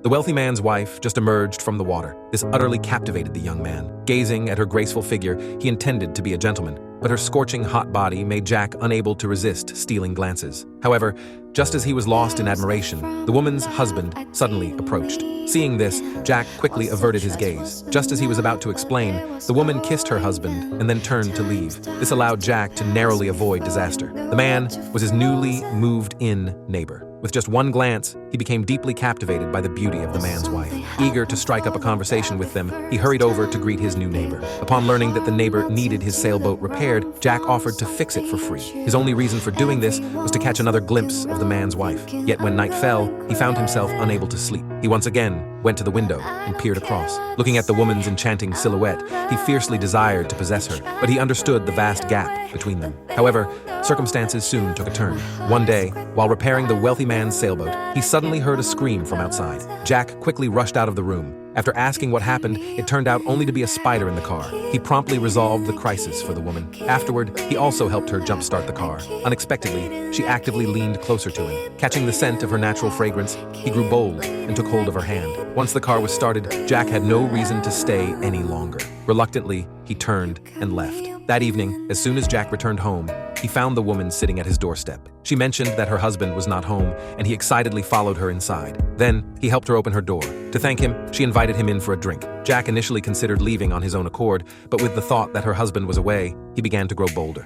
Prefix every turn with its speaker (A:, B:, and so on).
A: The wealthy man's wife just emerged from the water. This utterly captivated the young man. Gazing at her graceful figure, he intended to be a gentleman, but her scorching hot body made Jack unable to resist stealing glances. However, just as he was lost in admiration, the woman's husband suddenly approached. Seeing this, Jack quickly averted his gaze. Just as he was about to explain, the woman kissed her husband and then turned to leave. This allowed Jack to narrowly avoid disaster. The man was his newly moved-in neighbor. With just one glance, he became deeply captivated by the beauty of the man's wife. Eager to strike up a conversation with them, he hurried over to greet his new neighbor. Upon learning that the neighbor needed his sailboat repaired, Jack offered to fix it for free. His only reason for doing this was to catch another glimpse of the man's wife. Yet when night fell, he found himself unable to sleep. He once again went to the window and peered across. Looking at the woman's enchanting silhouette, he fiercely desired to possess her, but he understood the vast gap between them. However, circumstances soon took a turn. One day, while repairing the wealthy man's sailboat, he suddenly heard a scream from outside. Jack quickly rushed out of the room. After asking what happened, it turned out only to be a spider in the car. He promptly resolved the crisis for the woman. Afterward, he also helped her jumpstart the car. Unexpectedly, she actively leaned closer to him. Catching the scent of her natural fragrance, he grew bold and took hold of her hand. Once the car was started, Jack had no reason to stay any longer. Reluctantly, he turned and left. That evening, as soon as Jack returned home, he found the woman sitting at his doorstep. She mentioned that her husband was not home, and he excitedly followed her inside. Then, he helped her open her door. To thank him, she invited him in for a drink. Jack initially considered leaving on his own accord, but with the thought that her husband was away, he began to grow bolder.